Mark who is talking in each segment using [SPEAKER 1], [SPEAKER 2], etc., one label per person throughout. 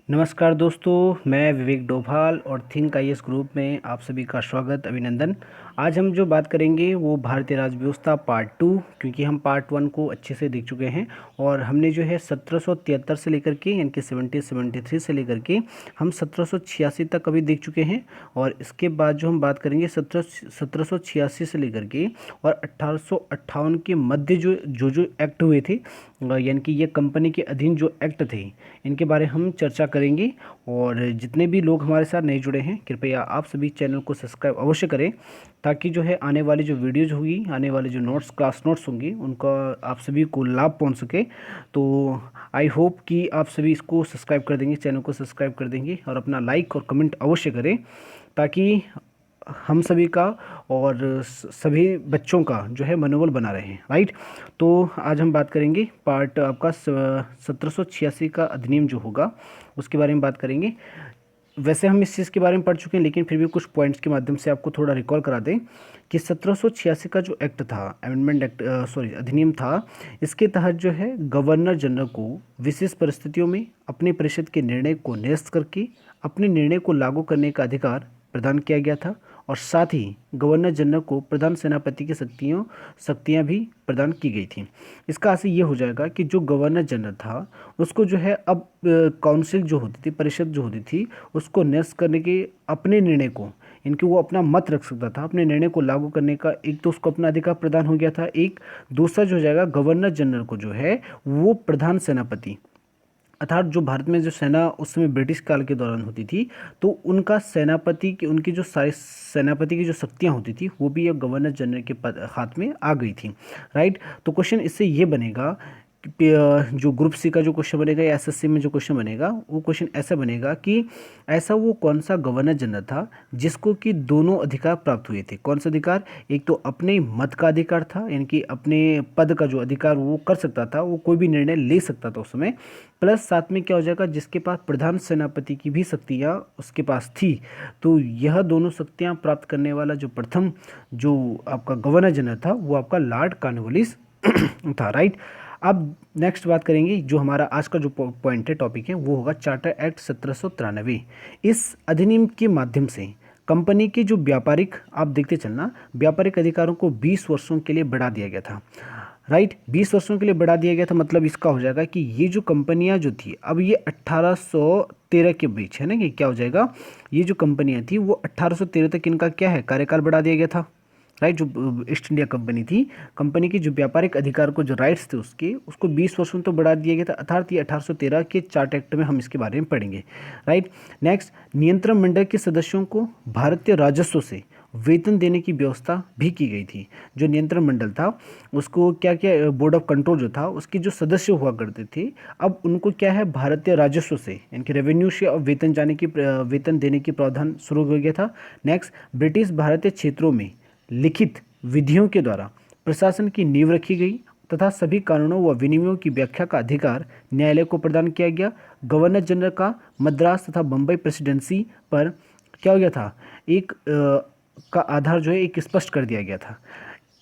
[SPEAKER 1] नमस्कार दोस्तों, मैं विवेक डोभाल और थिंक आईएएस ग्रुप में आप सभी का स्वागत अभिनंदन। आज हम जो बात करेंगे वो भारतीय राज्य व्यवस्था पार्ट 2, क्योंकि हम पार्ट 1 को अच्छे से देख चुके हैं और हमने जो है 1773 से लेकर के यानी कि 1773 से लेकर के हम 1786 तक अभी देख चुके हैं। और इसके बाद जो हम बात करेंगे 1786 से लेकर के और 1858 के मध्य जो जो जो एक्ट हुए थे, यानी कि ये कंपनी के अधीन जो एक्ट थे, इनके बारे हम चर्चा करेंगे। और जितने भी लोग हमारे साथ नहीं जुड़े हैं, कृपया आप सभी चैनल को सब्सक्राइब अवश्य करें, ताकि जो है आने वाली जो वीडियोज होगी, आने वाले जो नोट्स क्लास नोट्स होंगी, उनका आप सभी को लाभ पहुंच सके। तो आई होप कि आप सभी इसको सब्सक्राइब कर देंगे, चैनल को सब्सक्राइब कर देंगे और अपना लाइक और कमेंट अवश्य करें, ताकि हम सभी का और सभी बच्चों का जो है मनोबल बना रहे। राइट। तो आज हम बात करेंगे पार्ट आपका 1786 का अधिनियम जो होगा उसके बारे में बात करेंगे। वैसे हम इस चीज़ के बारे में पढ़ चुके हैं, लेकिन फिर भी कुछ पॉइंट्स के माध्यम से आपको थोड़ा रिकॉल करा दें कि 1786 का जो एक्ट था, अमेंडमेंट एक्ट अधिनियम था, इसके तहत जो है गवर्नर जनरल को विशेष परिस्थितियों में अपने परिषद के निर्णय को निरस्त करके अपने निर्णय को लागू करने का अधिकार प्रदान किया गया था। और साथ ही गवर्नर जनरल को प्रधान सेनापति की शक्तियाँ भी प्रदान की गई थी। इसका असर ये हो जाएगा कि जो गवर्नर जनरल था उसको जो है अब काउंसिल जो होती थी, परिषद जो होती थी, उसको निरस्त करने के अपने निर्णय को, इनकी वो अपना मत रख सकता था, अपने निर्णय को लागू करने का एक तो उसको अपना अधिकार प्रदान हो गया था। एक दूसरा जो हो जाएगा, गवर्नर जनरल को जो है वो प्रधान सेनापति, अर्थात जो भारत में जो सेना उस समय ब्रिटिश काल के दौरान होती थी, तो उनका सेनापति की, उनकी जो सारी सेनापति की जो शक्तियाँ होती थी, वो भी अब गवर्नर जनरल के हाथ में आ गई थी। राइट। तो क्वेश्चन इससे ये बनेगा कि जो ग्रुप सी का जो क्वेश्चन बनेगा या एसएससी में जो क्वेश्चन बनेगा, वो क्वेश्चन ऐसा बनेगा कि ऐसा वो कौन सा गवर्नर जनरल था जिसको कि दोनों अधिकार प्राप्त हुए थे। कौन सा अधिकार? एक तो अपने मत का अधिकार था, यानी कि अपने पद का जो अधिकार वो कर सकता था, वो कोई भी निर्णय ले सकता था उस समय, प्लस साथ में क्या हो जाएगा, जिसके पास प्रधान सेनापति की भी शक्तियाँ उसके पास थी। तो यह दोनों शक्तियाँ प्राप्त करने वाला जो प्रथम जो आपका गवर्नर जनरल था, वो आपका लॉर्ड कॉर्नवालिस था। राइट। अब नेक्स्ट बात करेंगे, जो हमारा आज का जो पॉइंट है, टॉपिक है, वो होगा चार्टर एक्ट 1793। इस अधिनियम के माध्यम से कंपनी के जो व्यापारिक, आप देखते चलना, व्यापारिक अधिकारों को 20 वर्षों के लिए बढ़ा दिया गया था। राइट। 20 वर्षों के लिए बढ़ा दिया गया था, मतलब इसका हो जाएगा कि ये जो कंपनियां जो थी, अब ये 1813 के बीच है ना, कि क्या हो जाएगा, ये जो कंपनियां थी वो 1813 तक इनका क्या है, कार्यकाल बढ़ा दिया गया था। राइट। जो ईस्ट इंडिया कंपनी थी, कंपनी की जो व्यापारिक अधिकार को, जो राइट्स थे उसके, उसको 20 वर्षों तो बढ़ा दिया गया था, अर्थात ये 1813 के चार्ट एक्ट में हम इसके बारे में पढ़ेंगे। राइट। नेक्स्ट, नियंत्रण मंडल के सदस्यों को भारतीय राजस्व से वेतन देने की व्यवस्था भी की गई थी। जो नियंत्रण मंडल था उसको क्या क्या, बोर्ड ऑफ कंट्रोल जो था, उसके जो सदस्य हुआ करते थे, अब उनको क्या है, भारतीय राजस्व से, यानी रेवेन्यू से अब वेतन देने की प्रावधान शुरू हो गया था। नेक्स्ट, ब्रिटिश भारतीय क्षेत्रों में लिखित विधियों के द्वारा प्रशासन की नींव रखी गई तथा सभी कानूनों व विनियमों की व्याख्या का अधिकार न्यायालय को प्रदान किया गया। गवर्नर जनरल का मद्रास तथा बम्बई प्रेसिडेंसी पर क्या हो गया था, एक का आधार जो है एक स्पष्ट कर दिया गया था।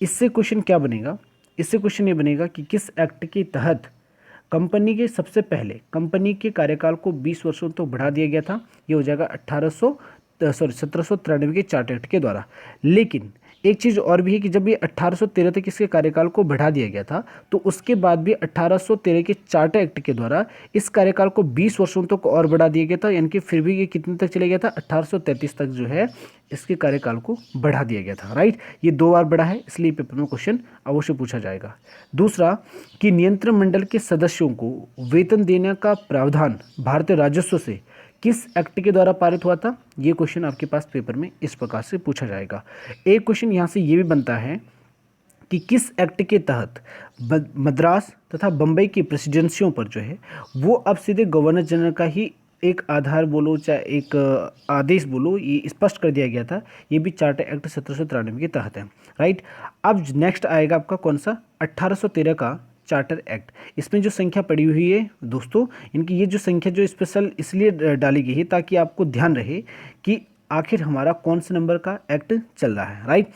[SPEAKER 1] इससे क्वेश्चन क्या बनेगा, इससे क्वेश्चन ये बनेगा कि किस एक्ट के तहत कंपनी के, सबसे पहले कंपनी के कार्यकाल को 20 वर्षों तक बढ़ा दिया गया था। ये हो जाएगा 1793 के चार्ट एक्ट के द्वारा। लेकिन एक चीज़ और भी है कि जब ये 1813 तक इसके कार्यकाल को बढ़ा दिया गया था, तो उसके बाद भी 1813 के चार्टर एक्ट के द्वारा इस कार्यकाल को 20 वर्षों तक और बढ़ा दिया गया था, यानी कि फिर भी ये कितने तक चले गया था, 1833 तक जो है इसके कार्यकाल को बढ़ा दिया गया था। राइट। ये 2 बार बढ़ा है, इसलिए पेपर में क्वेश्चन अवश्य पूछा जाएगा। दूसरा, कि नियंत्रण मंडल के सदस्यों को वेतन देने का प्रावधान भारतीय राजस्व से किस एक्ट के द्वारा पारित हुआ था, ये क्वेश्चन आपके पास पेपर में इस प्रकार से पूछा जाएगा। एक क्वेश्चन यहाँ से ये भी बनता है कि किस एक्ट के तहत मद्रास तथा बम्बई की प्रेसिडेंसियों पर जो है वो अब सीधे गवर्नर जनरल का ही एक आधार बोलो, चाहे एक आदेश बोलो, ये स्पष्ट कर दिया गया था। ये भी चार्टर एक्ट 1793 के तहत है। राइट। अब नेक्स्ट आएगा आपका कौन सा, 1813 का चार्टर एक्ट। इसमें जो संख्या पड़ी हुई है दोस्तों, इनकी ये जो संख्या जो स्पेशल इसलिए डाली गई है ताकि आपको ध्यान रहे कि आखिर हमारा कौन से नंबर का एक्ट चल रहा है। राइट।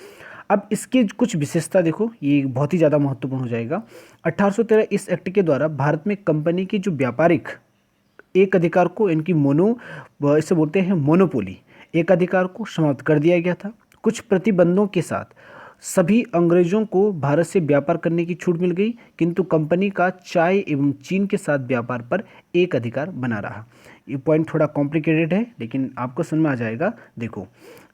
[SPEAKER 1] अब इसकी कुछ विशेषता देखो, ये बहुत ही ज़्यादा महत्वपूर्ण हो जाएगा। 1813 इस एक्ट के द्वारा भारत में कंपनी की जो व्यापारिक एक अधिकार को, इनकी इसे बोलते हैं मोनोपोली, एक अधिकार को समाप्त कर दिया गया था। कुछ प्रतिबंधों के साथ सभी अंग्रेजों को भारत से व्यापार करने की छूट मिल गई, किंतु कंपनी का चाय एवं चीन के साथ व्यापार पर एक अधिकार बना रहा। ये पॉइंट थोड़ा कॉम्प्लिकेटेड है लेकिन आपको समझ में आ जाएगा। देखो,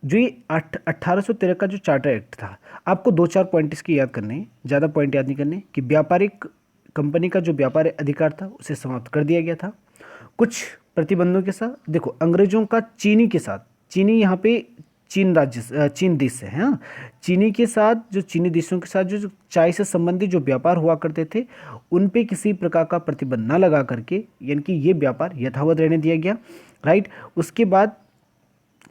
[SPEAKER 1] जो ये 1813 का जो चार्टर एक्ट था, आपको 2-4 पॉइंट इसके याद करने हैं, ज़्यादा पॉइंट याद नहीं करने, कि व्यापारिक कंपनी का जो व्यापार अधिकार था उसे समाप्त कर दिया गया था कुछ प्रतिबंधों के साथ। देखो, अंग्रेजों का चीनी के साथ, चीनी यहाँ पे चीन देश से है, हाँ, चीनी के साथ, जो चीनी देशों के साथ जो चाय से संबंधित जो व्यापार हुआ करते थे उन पे किसी प्रकार का प्रतिबंध न लगा करके, यानी कि ये व्यापार यथावत रहने दिया गया, राइट। उसके बाद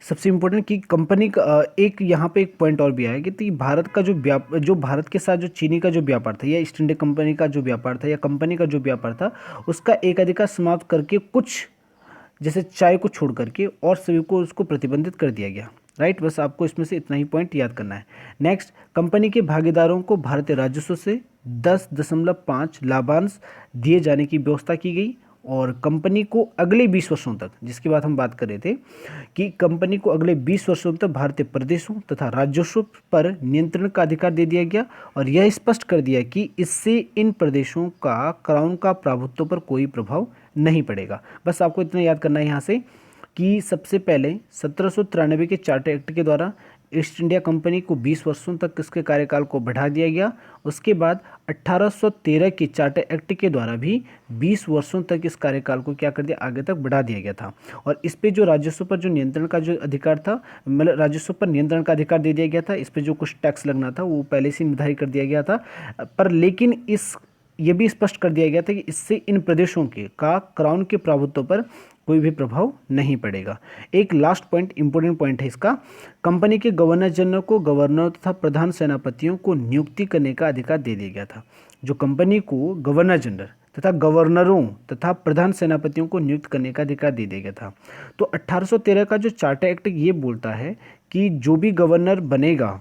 [SPEAKER 1] सबसे इम्पोर्टेंट कि कंपनी का एक यहाँ पे एक पॉइंट और भी आया कि भारत का जो भारत के साथ जो चीनी का जो व्यापार था, या ईस्ट इंडिया कंपनी का जो व्यापार था, या कंपनी का जो व्यापार था, उसका एक अधिकार समाप्त करके कुछ, जैसे चाय को छोड़ करके और सभी को उसको प्रतिबंधित कर दिया गया, राइट। बस आपको इसमें से इतना ही पॉइंट याद करना है। नेक्स्ट, कंपनी के भागीदारों को भारतीय राजस्व से 10.5 लाभांश दिए जाने की व्यवस्था की गई, और कंपनी को अगले 20 वर्षों तक, जिसकी बात हम बात कर रहे थे, कि कंपनी को अगले 20 वर्षों तक भारतीय प्रदेशों तथा राजस्व पर नियंत्रण का अधिकार दे दिया गया, और यह स्पष्ट कर दिया कि इससे इन प्रदेशों का क्राउन का प्रभुत्व पर कोई प्रभाव नहीं पड़ेगा। बस आपको इतना याद करना है यहाँ से कि सबसे पहले 1793 के चार्टर एक्ट के द्वारा ईस्ट इंडिया कंपनी को 20 वर्षों तक इसके कार्यकाल को बढ़ा दिया गया। उसके बाद 1813 के चार्टर एक्ट के द्वारा भी 20 वर्षों तक इस कार्यकाल को क्या कर दिया, आगे तक बढ़ा दिया गया था। और इस पे जो राजस्व पर जो नियंत्रण का जो अधिकार था, मतलब राजस्व पर नियंत्रण का अधिकार दे दिया गया था। इस पे जो कुछ टैक्स लगना था वो पहले से निर्धारित कर दिया गया था, पर लेकिन ये भी स्पष्ट कर दिया गया था कि इससे इन प्रदेशों के क्राउन के प्रभुत्व पर कोई भी प्रभाव नहीं पड़ेगा। एक लास्ट पॉइंट, इंपॉर्टेंट पॉइंट है इसका, कंपनी के गवर्नर जनरल को गवर्नर तथा प्रधान सेनापतियों को नियुक्ति करने का अधिकार दे दिया गया था। जो कंपनी को गवर्नर जनरल तथा गवर्नरों तथा प्रधान सेनापतियों को नियुक्त करने का अधिकार दे दिया गया था। तो 1813 का जो चार्टर एक्ट ये बोलता है कि जो भी गवर्नर बनेगा,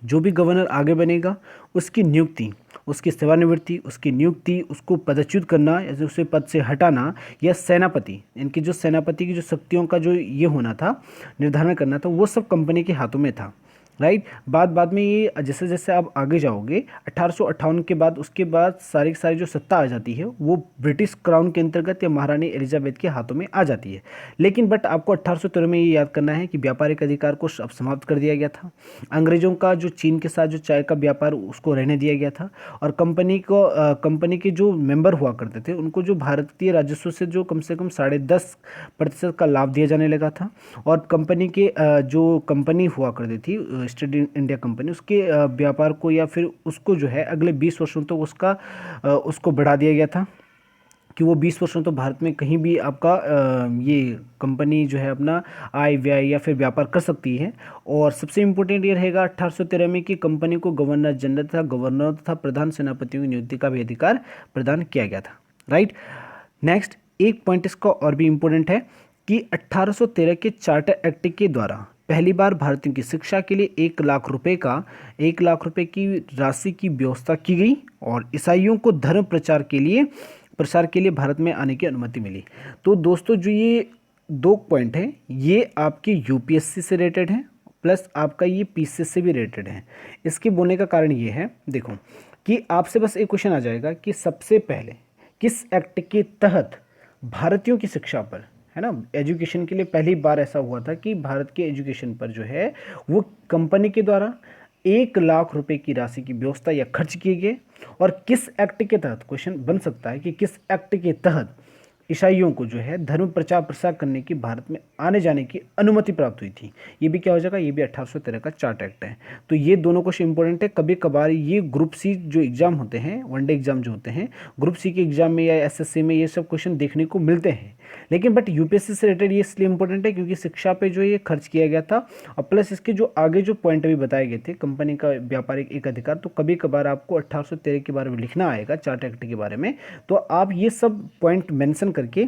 [SPEAKER 1] जो भी गवर्नर आगे बनेगा, उसकी नियुक्ति, उसकी सेवानिवृत्ति, उसकी नियुक्ति, उसको पदच्युत करना या उसे पद से हटाना, या सेनापति, इनकी जो सेनापति की जो शक्तियों का जो ये होना था, निर्धारण करना था, वो सब कंपनी के हाथों में था, राइट। बाद में ये जैसे जैसे आप आगे जाओगे 1858 के बाद, उसके बाद सारी की सारी जो सत्ता आ जाती है वो ब्रिटिश क्राउन के अंतर्गत या महारानी एलिजाबेथ के हाथों में आ जाती है। लेकिन बट आपको 1813 में ये याद करना है कि व्यापारिक अधिकार को अब समाप्त कर दिया गया था। अंग्रेजों का जो चीन के साथ जो चाय का व्यापार उसको रहने दिया गया था, और कंपनी के जो मेंबर हुआ करते थे उनको जो भारतीय राजस्व से जो कम से कम 10.5% का लाभ दिया जाने लगा था। और कंपनी के जो कंपनी हुआ करती थी ईस्ट इंडिया कंपनी, उसके व्यापार को या फिर उसको जो है अगले 20 वर्षों तक उसको बढ़ा दिया गया था, कि वो 20 वर्षों तक भारत में कहीं भी आपका ये कंपनी जो है अपना आय व्यय या फिर व्यापार कर सकती है। और सबसे इम्पोर्टेंट ये रहेगा 1813 में कि कंपनी को गवर्नर जनरल तथा गवर्नर तथा प्रधान सेनापतियों की नियुक्ति का भी अधिकार प्रदान किया गया था, राइट। नेक्स्ट, एक पॉइंट इसका और भी इम्पोर्टेंट है कि 1813 के चार्टर एक्ट के द्वारा पहली बार भारतीयों की शिक्षा के लिए 1 लाख रुपए की राशि की व्यवस्था की गई, और ईसाइयों को धर्म प्रचार के लिए भारत में आने की अनुमति मिली। तो दोस्तों, जो ये 2 पॉइंट हैं ये आपके यूपीएससी से रिलेटेड हैं, प्लस आपका ये पीसीएस से भी रिलेटेड है। इसके बोलने का कारण ये है, देखो, कि आपसे बस एक क्वेश्चन आ जाएगा कि सबसे पहले किस एक्ट के तहत भारतीयों की शिक्षा पर, है ना, एजुकेशन के लिए पहली बार ऐसा हुआ था कि भारत के एजुकेशन पर जो है वो कंपनी के द्वारा 1 लाख रुपए की राशि की व्यवस्था या खर्च किए गए, और किस एक्ट के तहत, क्वेश्चन बन सकता है कि किस एक्ट के तहत ईसाइयों को जो है धर्म प्रचार प्रसार करने की, भारत में आने जाने की अनुमति प्राप्त हुई थी। ये भी क्या हो जाएगा, ये भी 1813 का चार्टर एक्ट है। तो ये दोनों क्वेश्चन इंपॉर्टेंट है। कभी कभार ये ग्रुप सी जो एग्जाम होते हैं, वनडे एग्जाम जो होते हैं, ग्रुप सी के एग्जाम में या एसएससी में ये सब क्वेश्चन देखने को मिलते हैं। लेकिन बट यूपीएससी से रिलेटेड ये इसलिए इंपॉर्टेंट है क्योंकि शिक्षा पे जो ये खर्च किया गया था, और प्लस इसके जो आगे जो पॉइंट अभी बताए गए थे, कंपनी का व्यापारिक एक अधिकार, तो कभी कभार आपको 1813 के बारे में लिखना आएगा, चार्टर एक्ट के बारे में, तो आप ये सब पॉइंट मेंशन करके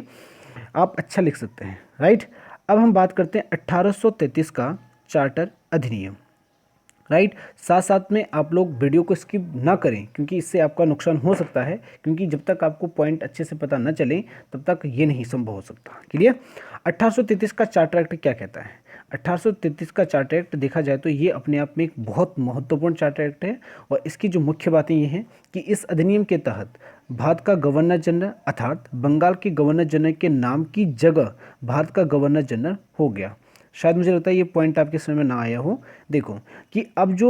[SPEAKER 1] आप अच्छा लिख सकते हैं, राइट। अब हम बात करते हैं 1833 का चार्टर अधिनियम, राइट। साथ साथ में आप लोग वीडियो को स्किप ना करें, क्योंकि इससे आपका नुकसान हो सकता है, क्योंकि जब तक आपको पॉइंट अच्छे से पता न चले तब तक ये नहीं संभव हो सकता। क्लियर। 1833 का चार्टर एक्ट क्या कहता है? 1833 का चार्टर एक्ट देखा जाए तो ये अपने आप में एक बहुत महत्वपूर्ण चार्टर एक्ट है, और इसकी जो मुख्य बातें ये हैं कि इस अधिनियम के तहत भारत का गवर्नर जनरल अर्थात बंगाल के गवर्नर जनरल के नाम की जगह भारत का गवर्नर जनरल हो गया। शायद मुझे लगता है ये पॉइंट आपके समझ में ना आया हो। देखो कि अब जो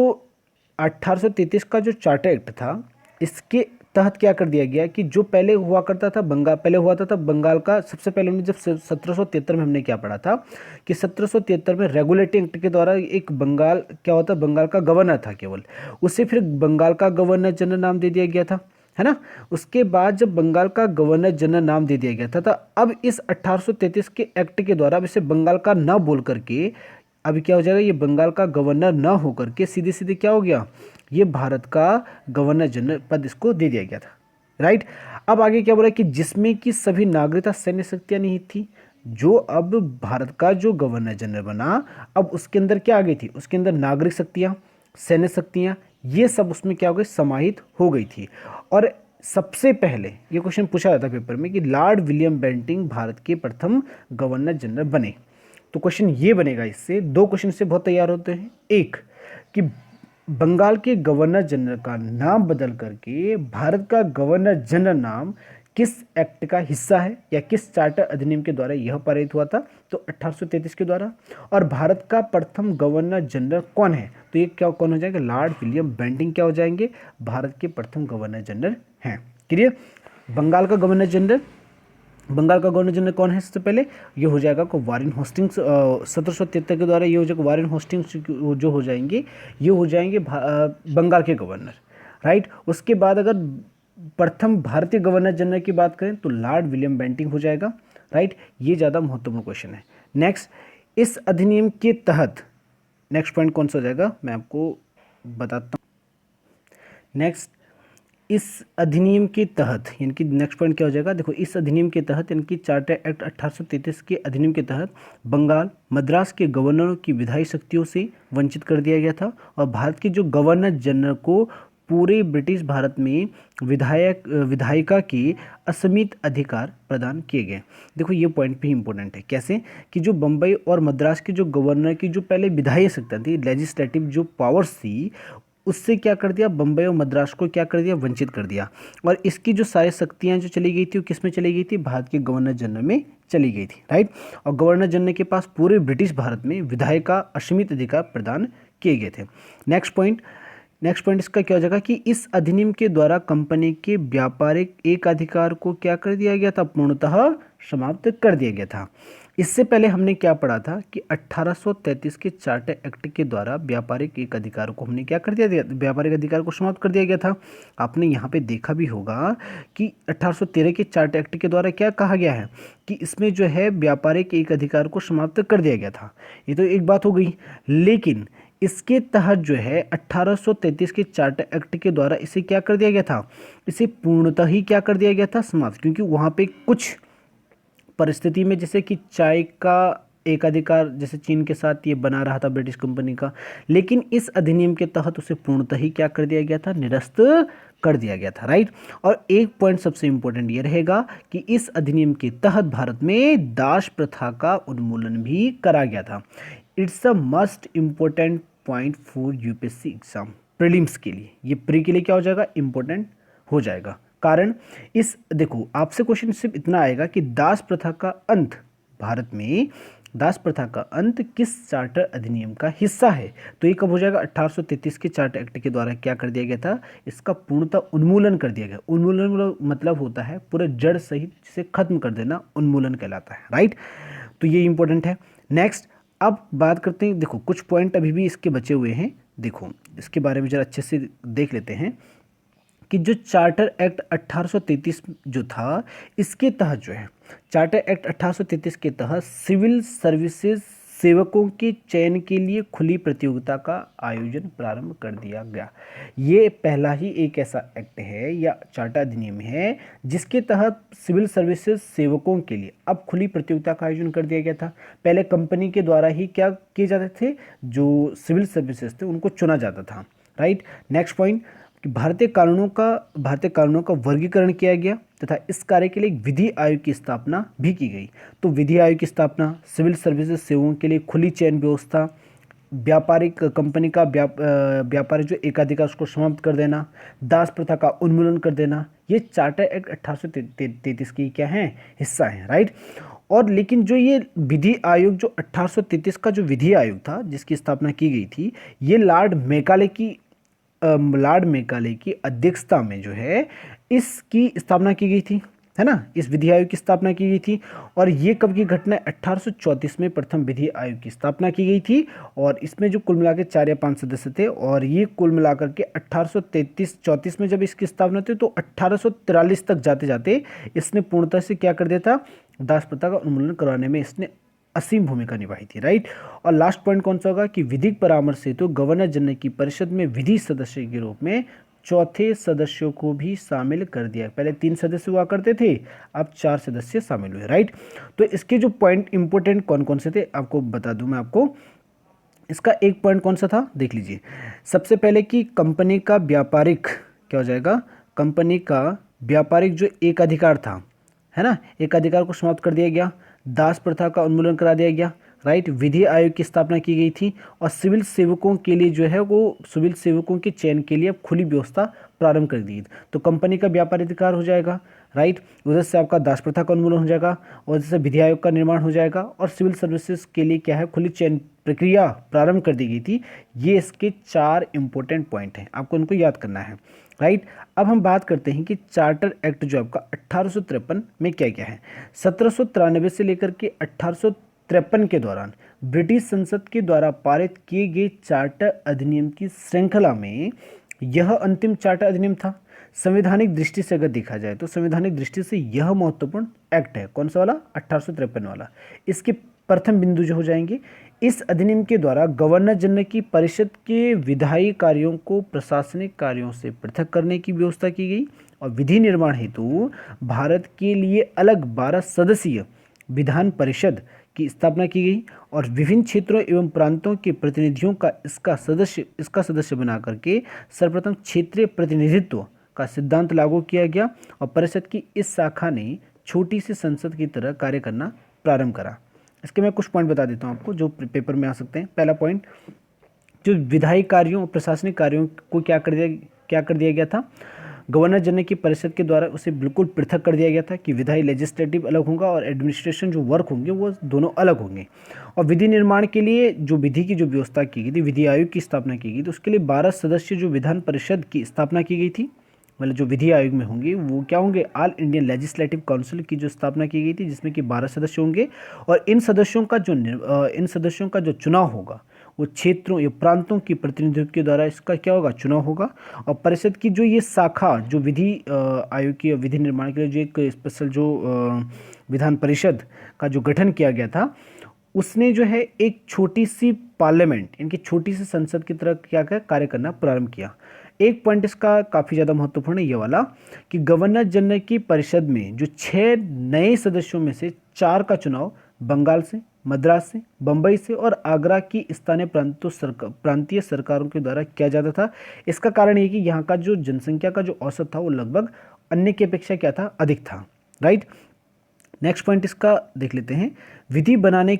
[SPEAKER 1] 1833 का जो चार्टर एक्ट था, इसके तहत क्या कर दिया गया कि जो पहले हुआ करता था बंगाल, पहले हुआ था बंगाल का, सबसे पहले उन्होंने जब 1773 में हमने क्या पढ़ा था कि 1773 में रेगुलेटिंग एक्ट के द्वारा एक बंगाल क्या होता, बंगाल का गवर्नर था केवल, उसे फिर बंगाल का गवर्नर जनरल नाम दे दिया गया था, है ना। उसके बाद जब बंगाल का गवर्नर जनरल नाम दे दिया गया था, तो अब इस 1833 के एक्ट के द्वारा अब इसे बंगाल का ना बोल करके अभी क्या हो जाएगा, ये बंगाल का गवर्नर ना होकर के सीधे सीधे क्या हो गया, ये भारत का गवर्नर जनरल पद इसको दे दिया गया था। राइट। अब आगे क्या बोला कि जिसमें कि सभी नागरिकता सैन्य शक्तियां नहीं थी। जो अब भारत का जो गवर्नर जनरल बना, अब उसके अंदर क्या आ गई थी, उसके अंदर नागरिक शक्तियां, सैन्य शक्तियां, ये सब उसमें क्या हो गई, समाहित हो गई थी। और सबसे पहले ये क्वेश्चन पूछा जाता है पेपर में कि लॉर्ड विलियम बेंटिंग भारत के प्रथम गवर्नर जनरल बने। तो क्वेश्चन ये बनेगा, इससे दो क्वेश्चन से बहुत तैयार होते हैं। एक कि बंगाल के गवर्नर जनरल का नाम बदल करके भारत का गवर्नर जनरल नाम किस एक्ट का हिस्सा है या किस चार्टर अधिनियम के द्वारा यह पारित हुआ था, तो 1833 के द्वारा। और भारत का प्रथम गवर्नर जनरल कौन है, तो ये क्या कौन हो जाएगा, लॉर्ड विलियम बेंटिंग क्या हो जाएंगे, भारत के प्रथम गवर्नर जनरल हैं। क्लियर। बंगाल का गवर्नर जनरल, बंगाल का गवर्नर जनरल कौन है, सबसे पहले ये हो जाएगा को वारेन होस्टिंग्स, 1773 के द्वारा ये हो जाएगा वारेन होस्टिंग्स जो हो जाएंगे, ये हो जाएंगे बंगाल के गवर्नर। राइट। उसके बाद अगर प्रथम भारतीय गवर्नर जनरल की बात करें तो लॉर्ड विलियम बेंटिंग हो जाएगा। राइट। ये ज़्यादा महत्वपूर्ण क्वेश्चन है। नेक्स्ट, इस अधिनियम के तहत नेक्स्ट पॉइंट कौन सा हो जाएगा, मैं आपको बताता हूँ। नेक्स्ट, इस अधिनियम के तहत यानी कि नेक्स्ट पॉइंट क्या हो जाएगा, देखो इस अधिनियम के तहत यानी कि चार्टर एक्ट 1833 के अधिनियम के तहत बंगाल मद्रास के गवर्नरों की विधायी शक्तियों से वंचित कर दिया गया था, और भारत के जो गवर्नर जनरल को पूरे ब्रिटिश भारत में विधायिका के असीमित अधिकार प्रदान किए गए। देखो ये पॉइंट भी इंपॉर्टेंट है। कैसे कि जो बम्बई और मद्रास के जो गवर्नर की जो पहले विधायी शक्तियाँ थी, लेजिस्लेटिव जो पावर्स थी, उससे क्या कर दिया, बम्बई और मद्रास को क्या कर दिया, वंचित कर दिया। और इसकी जो सारी शक्तियां जो चली गई थी वो किस में चली गई थी, भारत के गवर्नर जनरल में चली गई थी। राइट। और गवर्नर जनरल के पास पूरे ब्रिटिश भारत में विधायक का असीमित अधिकार प्रदान किए गए थे। नेक्स्ट पॉइंट इसका क्या हो जाएगा कि इस अधिनियम के द्वारा कंपनी के व्यापारिक एकाधिकार को क्या कर दिया गया था, पूर्णतः समाप्त कर दिया गया था। इससे पहले हमने क्या पढ़ा था कि 1833 के चार्टर एक्ट के द्वारा व्यापारिक एक अधिकार को हमने क्या कर दिया, व्यापारिक अधिकार को समाप्त कर दिया गया था। आपने यहाँ पे देखा भी होगा कि 1813 के चार्टर एक्ट के द्वारा क्या कहा गया है कि इसमें जो है व्यापारिक एक अधिकार को समाप्त कर दिया गया था। ये तो एक बात हो गई, लेकिन इसके तहत जो है 1833 के चार्टर एक्ट के द्वारा इसे क्या कर दिया गया था, इसे पूर्णतः ही क्या कर दिया गया था, समाप्त। क्योंकि वहाँ पे कुछ परिस्थिति में जैसे कि चाय का एक अधिकार जैसे चीन के साथ ये बना रहा था ब्रिटिश कंपनी का, लेकिन इस अधिनियम के तहत उसे पूर्णतः ही क्या कर दिया गया था, निरस्त कर दिया गया था। राइट। और एक पॉइंट सबसे इंपॉर्टेंट ये रहेगा कि इस अधिनियम के तहत भारत में दास प्रथा का उन्मूलन भी करा गया था। It's a must important point for UPSC exam prelims के लिए, ये प्री के लिए क्या हो जाएगा, इंपॉर्टेंट हो जाएगा। कारण इस देखो आपसे क्वेश्चन सिर्फ इतना आएगा कि दास प्रथा का अंत, भारत में दास प्रथा का अंत किस चार्टर अधिनियम का हिस्सा है, तो ये कब हो जाएगा, 1833 के चार्टर एक्ट के द्वारा क्या कर दिया गया था, इसका पूर्णतः उन्मूलन कर दिया गया। उन्मूलन मतलब होता है पूरे जड़ सहित जिसे खत्म कर देना, उन्मूलन कहलाता है। राइट। तो ये इंपॉर्टेंट है। नेक्स्ट, अब बात करते हैं, देखो कुछ पॉइंट अभी भी इसके बचे हुए हैं, देखो इसके बारे में जरा अच्छे से देख लेते हैं कि जो चार्टर एक्ट 1833 जो था, इसके तहत जो है चार्टर एक्ट 1833 के तहत सिविल सर्विसेज सेवकों के चयन के लिए खुली प्रतियोगिता का आयोजन प्रारंभ कर दिया गया। ये पहला ही एक ऐसा एक्ट है या चार्टर अधिनियम है जिसके तहत सिविल सर्विसेज सेवकों के लिए अब खुली प्रतियोगिता का आयोजन कर दिया गया था। पहले कंपनी के द्वारा ही क्या किए जाते थे, जो सिविल सर्विसेज थे उनको चुना जाता था, राइट। नेक्स्ट पॉइंट कि भारतीय कानूनों का वर्गीकरण किया गया तथा इस कार्य के लिए एक विधि आयोग की स्थापना भी की गई। तो विधि आयोग की स्थापना, सिविल सर्विसेज सेवाओं के लिए खुली चयन व्यवस्था, व्यापारिक कंपनी का व्यापारिक जो एकाधिकार उसको समाप्त कर देना, दास प्रथा का उन्मूलन कर देना, ये चार्टर एक्ट 1833 की क्या है, हिस्सा है, राइट। और लेकिन जो ये विधि आयोग जो 1833 का जो विधि आयोग था जिसकी स्थापना की गई थी, ये लॉर्ड मेकाले की अध्यक्षता में जो है इसकी स्थापना की गई थी, है ना। इस विधि आयोग की स्थापना की गई थी। और ये कब की घटना है, 1834 में प्रथम विधि आयोग की स्थापना की गई थी। और इसमें जो कुल मिलाकर 4 या 5 सदस्य थे और ये कुल मिलाकर के 1834 में जब इसकी स्थापना थी तो 1843 तक जाते जाते इसने पूर्णतः से क्या कर दिया था, दास प्रथा का उन्मूलन करवाने में इसने असीम भूमिका निभाई थी, राइट। और लास्ट पॉइंट कौन सा होगा कि विधिक परामर्श हेतु गवर्नर जनरल की परिषद में विधि सदस्य के रूप में चौथे सदस्यों को भी शामिल कर दिया। पहले 3 सदस्य हुआ करते थे, अब 4 सदस्य शामिल हुए, राइट। तो इसके जो पॉइंट इंपोर्टेंट कौन कौन से थे आपको बता दूं मैं आपको। इसका एक पॉइंट कौन सा था देख लीजिए। सबसे पहले कि कंपनी का व्यापारिक क्या हो जाएगा, कंपनी का व्यापारिक जो एक अधिकार था, है ना, एक अधिकार को समाप्त कर दिया गया, दास प्रथा का उन्मूलन करा दिया गया, राइट। विधि आयोग की स्थापना की गई थी और सिविल सेवकों के लिए जो है वो सिविल सेवकों के चयन के लिए खुली व्यवस्था प्रारंभ कर दी। तो कंपनी का व्यापार अधिकार हो जाएगा, राइट। उधर से आपका दास प्रथा का उन्मूलन हो जाएगा और जैसे विधि आयोग का निर्माण हो जाएगा और सिविल सर्विसेज के लिए क्या है, खुली चयन प्रक्रिया प्रारंभ कर दी गई थी। ये इसके 4 इंपॉर्टेंट पॉइंट हैं, आपको उनको याद करना है, राइट। अब हम बात करते हैं कि चार्टर एक्ट जो आपका 1853 में क्या क्या है। 1793 से लेकर के 1853 के दौरान ब्रिटिश संसद के द्वारा पारित किए गए चार्टर अधिनियम की श्रृंखला में यह अंतिम चार्टर अधिनियम था। संवैधानिक दृष्टि से अगर देखा जाए तो संवैधानिक दृष्टि से यह महत्वपूर्ण एक्ट है। कौन सा वाला, 1853 वाला। इसके प्रथम बिंदु जो हो जाएंगे, इस अधिनियम के द्वारा गवर्नर जनरल की परिषद के विधायी कार्यों को प्रशासनिक कार्यों से पृथक करने की व्यवस्था की गई और विधि निर्माण हेतु भारत के लिए अलग 12 सदस्यीय विधान परिषद की स्थापना की गई और विभिन्न क्षेत्रों एवं प्रांतों के प्रतिनिधियों का इसका सदस्य बना करके सर्वप्रथम क्षेत्रीय प्रतिनिधित्व का सिद्धांत लागू किया गया और परिषद की इस शाखा ने छोटी सी संसद की तरह कार्य करना प्रारंभ करा। इसके मैं कुछ पॉइंट बता देता हूँ आपको जो पेपर में आ सकते हैं। पहला पॉइंट, जो विधायी कार्यों और प्रशासनिक कार्यों को क्या कर दिया गया था, गवर्नर जनरल की परिषद के द्वारा उसे बिल्कुल पृथक कर दिया गया था कि विधायी लेजिस्लेटिव अलग होगा और एडमिनिस्ट्रेशन जो वर्क होंगे वो दोनों अलग होंगे। और विधि निर्माण के लिए जो विधि की जो व्यवस्था की गई थी, विधि आयोग की स्थापना की गई, तो उसके लिए 12 सदस्य जो विधान परिषद की स्थापना की गई थी, मतलब जो विधि आयोग में होंगे वो क्या होंगे, ऑल इंडियन लेजिस्लेटिव काउंसिल की जो स्थापना की गई थी जिसमें कि 12 सदस्य होंगे। और इन सदस्यों का जो चुनाव होगा वो क्षेत्रों या प्रांतों की प्रतिनिधित्व के द्वारा इसका क्या होगा, चुनाव होगा। और परिषद की जो ये शाखा जो विधि आयोग की विधि निर्माण के लिए जो एक स्पेशल जो विधान परिषद का जो गठन किया गया था, उसने जो है एक छोटी सी पार्लियामेंट, इनकी छोटी सी संसद की तरह क्या कार्य करना प्रारंभ किया। एक पॉइंट इसका काफ़ी ज़्यादा महत्वपूर्ण है ये वाला कि गवर्नर जनरल की परिषद में जो 6 नए सदस्यों में से 4 का चुनाव बंगाल से, मद्रास से, बम्बई से और आगरा की स्थानीय प्रांतीय सरकारों के द्वारा किया जाता था। इसका कारण ये कि यहाँ का जो जनसंख्या का जो औसत था वो लगभग अन्य की अपेक्षा क्या था, अधिक था, राइट। नेक्स्ट पॉइंट इसका देख लेते हैं। विधि बनाने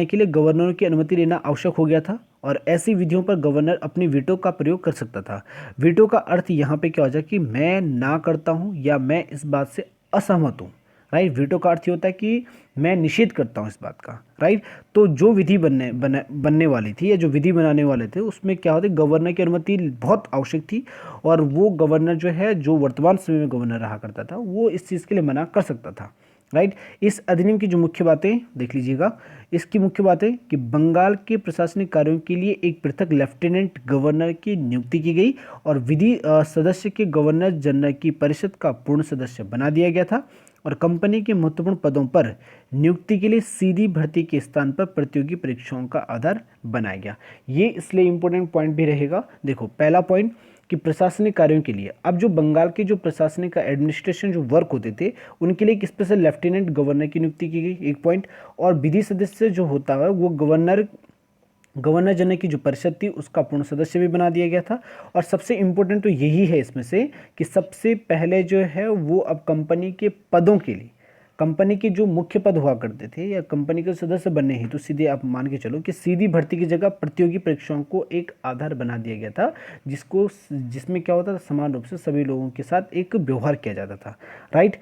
[SPEAKER 1] के लिए गवर्नरों की अनुमति लेना आवश्यक हो गया था और ऐसी विधियों पर गवर्नर अपनी वीटो का प्रयोग कर सकता था। वीटो का अर्थ यहाँ पे क्या हो जाए कि मैं ना करता हूँ या मैं इस बात से असहमत हूँ, राइट। वीटो का अर्थ ये होता है कि मैं निषेध करता हूँ इस बात का, राइट। तो जो विधि बनने वाली थी या जो विधि बनाने वाले थे उसमें क्या होता है, गवर्नर की अनुमति बहुत आवश्यक थी और वो गवर्नर जो है, जो वर्तमान समय में गवर्नर रहा करता था, वो इस चीज़ के लिए मना कर सकता था, राइट। इस अधिनियम की जो मुख्य बातें देख लीजिएगा, इसकी मुख्य बातें कि बंगाल के प्रशासनिक कार्यों के लिए एक पृथक लेफ्टिनेंट गवर्नर की नियुक्ति की गई और विधि सदस्य के गवर्नर जनरल की परिषद का पूर्ण सदस्य बना दिया गया था और कंपनी के महत्वपूर्ण पदों पर नियुक्ति के लिए सीधी भर्ती के स्थान पर प्रतियोगी परीक्षाओं का आधार बनाया गया। ये इसलिए इंपॉर्टेंट पॉइंट भी रहेगा। देखो, पहला पॉइंट कि प्रशासनिक कार्यों के लिए अब जो बंगाल के जो प्रशासनिक का एडमिनिस्ट्रेशन जो वर्क होते थे उनके लिए एक स्पेशल लेफ्टिनेंट गवर्नर की नियुक्ति की गई, एक पॉइंट। और विधि सदस्य जो होता है वो गवर्नर जनरल की जो परिषद थी उसका पूर्ण सदस्य भी बना दिया गया था। और सबसे इम्पोर्टेंट तो यही है इसमें से कि सबसे पहले जो है वो अब कंपनी के पदों के लिए, कंपनी के जो मुख्य पद हुआ करते थे या कंपनी के सदस्य बनने हेतु सीधे आप मान के चलो कि सीधी भर्ती की जगह प्रतियोगी परीक्षाओं को एक आधार बना दिया गया था, जिसमें क्या होता था, समान रूप से सभी लोगों के साथ एक व्यवहार किया जाता था। राइट।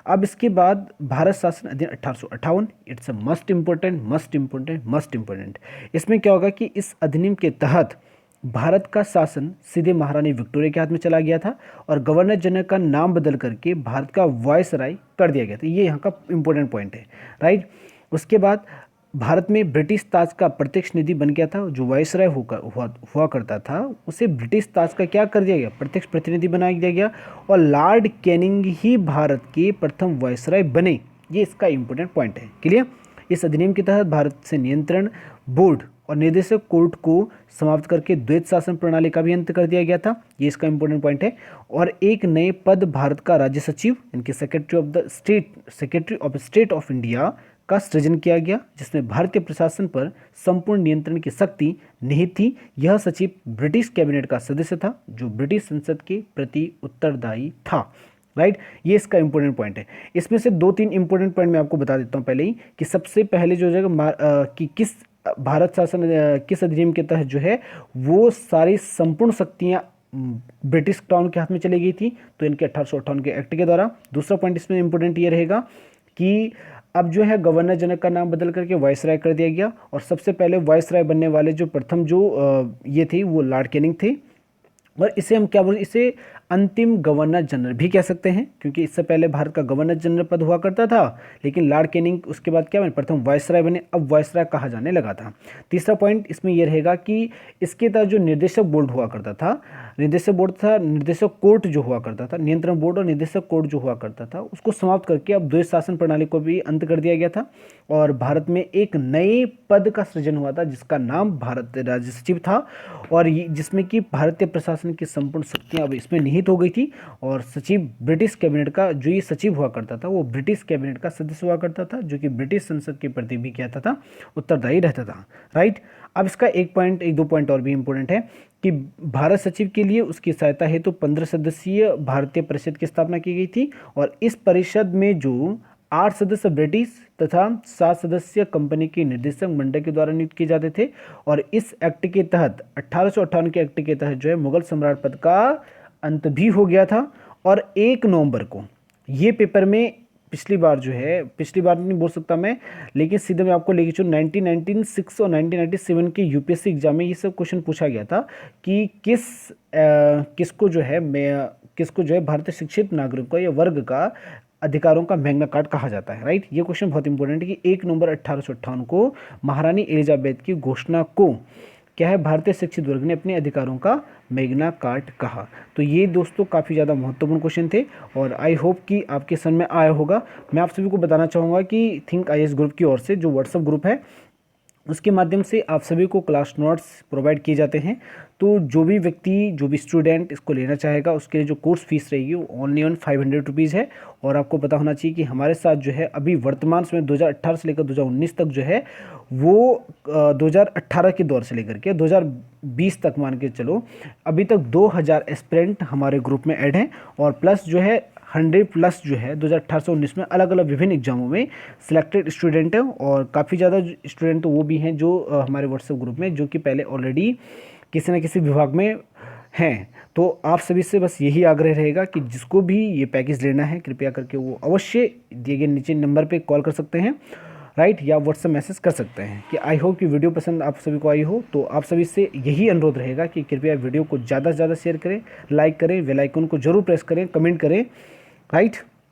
[SPEAKER 1] अब इसके बाद भारत शासन अधिनियम 1858, इट्स अ मस्ट इम्पोर्टेंट। इसमें क्या होगा कि इस अधिनियम के तहत भारत का शासन सीधे महारानी विक्टोरिया के हाथ में चला गया था और गवर्नर जनरल का नाम बदल करके भारत का वायसराय कर दिया गया था। ये यहाँ का इंपॉर्टेंट पॉइंट है। राइट। उसके बाद भारत में ब्रिटिश ताज का प्रत्यक्ष निधि बन गया था। जो वायसराय हुआ करता था उसे ब्रिटिश ताज का क्या कर दिया गया, प्रत्यक्ष प्रतिनिधि बना दिया गया और लॉर्ड कैनिंग ही भारत के प्रथम वायसराय बने। ये इसका इंपॉर्टेंट पॉइंट है। क्लियर। इस अधिनियम के तहत भारत से नियंत्रण बोर्ड और निदेशक कोर्ट को समाप्त करके द्वैत शासन प्रणाली का भी अंत कर दिया गया था। ये इसका इंपॉर्टेंट पॉइंट है। और एक नए पद भारत का राज्य सचिव इनके secretary of state of India का सृजन किया गया, जिसमें भारतीय प्रशासन पर संपूर्ण नियंत्रण की शक्ति निहित थी। यह सचिव ब्रिटिश कैबिनेट का सदस्य था जो ब्रिटिश संसद के प्रति उत्तरदायी था। राइट। ये इसका इंपॉर्टेंट पॉइंट है। इसमें से 2-3 इंपॉर्टेंट पॉइंट मैं आपको बता देता हूँ पहले ही कि सबसे पहले जो जगह कि किस भारत शासन किस अधिनियम के तहत जो है वो सारी संपूर्ण शक्तियाँ ब्रिटिश क्राउन के हाथ में चली गई थी, तो इनके 1858 के एक्ट के द्वारा। दूसरा पॉइंट इसमें इंपॉर्टेंट ये रहेगा कि अब जो है गवर्नर जनरल का नाम बदल करके वायसराय कर दिया गया और सबसे पहले वायसराय बनने वाले जो प्रथम जो ये थे वो लॉर्ड कैनिंग थे। और इसे हम क्या बोलते, इसे अंतिम गवर्नर जनरल भी कह सकते हैं क्योंकि इससे पहले भारत का गवर्नर जनरल पद हुआ करता था, लेकिन लॉर्ड कैनिंग उसके बाद क्या बने, प्रथम वायसराय बने, अब वायसराय कहा जाने लगा था। तीसरा पॉइंट इसमें यह रहेगा कि इसके तहत जो निर्देशक बोर्ड हुआ करता था, निर्देशक कोर्ट जो हुआ करता था, नियंत्रण बोर्ड और निर्देशक कोर्ट जो हुआ करता था उसको समाप्त करके अब द्वैत शासन प्रणाली को भी अंत कर दिया गया था और भारत में एक नए पद का सृजन हुआ था जिसका नाम भारत राज्य सचिव था और जिसमें कि भारतीय प्रशासन की संपूर्ण शक्तियां अब इसमें निहित हो गई थी। और सचिव ब्रिटिश कैबिनेट का जो ये सचिव हुआ करता था वो ब्रिटिश कैबिनेट का सदस्य हुआ करता था जो कि ब्रिटिश संसद के प्रति भी क्या था, उत्तरदायी रहता था। राइट। अब इसका एक दो पॉइंट और भी इंपॉर्टेंट है कि भारत सचिव के लिए उसकी सहायता हेतु 15 सदस्यीय भारतीय परिषद की स्थापना की गई थी और इस परिषद में जो 8 सदस्य ब्रिटिश तथा 7 सदस्य कंपनी के निदेशक मंडल के द्वारा नियुक्त किए जाते थे। और इस एक्ट के तहत 1858 के एक्ट के तहत जो है मुगल सम्राट पद का अंत भी हो गया था। और 1 नवंबर को ये पेपर में पिछली बार नहीं बोल सकता मैं, लेकिन सीधे मैं आपको लेके चलूँ 1996 और 1997 के यूपीएससी एग्जाम में ये सब क्वेश्चन पूछा गया था कि किसको जो है भारतीय शिक्षित नागरिकों या वर्ग का अधिकारों का मैग्ना कार्टा कहा जाता है। राइट। ये क्वेश्चन बहुत इंपॉर्टेंट है कि 1 नवंबर 1858 को महारानी एलिजाबेथ की घोषणा को क्या है, भारतीय शिक्षित वर्ग ने अपने अधिकारों का मैग्ना कार्टा कहा। तो ये दोस्तों काफ़ी ज़्यादा महत्वपूर्ण क्वेश्चन थे और आई होप कि आपके समझ में आया होगा। मैं आप सभी को बताना चाहूँगा कि थिंक आईएएस ग्रुप की ओर से जो व्हाट्सएप ग्रुप है उसके माध्यम से आप सभी को क्लास नोट्स प्रोवाइड किए जाते हैं। तो जो भी व्यक्ति, जो भी स्टूडेंट इसको लेना चाहेगा उसके लिए जो कोर्स फीस रहेगी वो ओनली ऑन 500 रुपीज़ है। और आपको पता होना चाहिए कि हमारे साथ जो है अभी वर्तमान समय 2018 से लेकर 2019 तक जो है वो 2018 के दौर से लेकर के 2020 तक मान के चलो अभी तक 2000 एस्पिरेंट हमारे ग्रुप में ऐड हैं और प्लस जो है 100+ जो है 2018 से 19 में अलग अलग विभिन्न एग्जामों में सिलेक्टेड स्टूडेंट हैं और काफ़ी ज़्यादा स्टूडेंट तो वो भी हैं जो हमारे व्हाट्सएप ग्रुप में जो कि पहले ऑलरेडी किसी न किसी विभाग में हैं। तो आप सभी से बस यही आग्रह रहेगा कि जिसको भी ये पैकेज लेना है कृपया करके वो अवश्य दिए गए नीचे नंबर पे कॉल कर सकते हैं, राइट, या व्हाट्सएप मैसेज कर सकते हैं। कि आई होप कि वीडियो पसंद आप सभी को आई हो। तो आप सभी से यही अनुरोध रहेगा कि कृपया वीडियो को ज़्यादा से ज़्यादा शेयर करें, लाइक करें, बेल आइकन को जरूर प्रेस करें, कमेंट करें, राइट।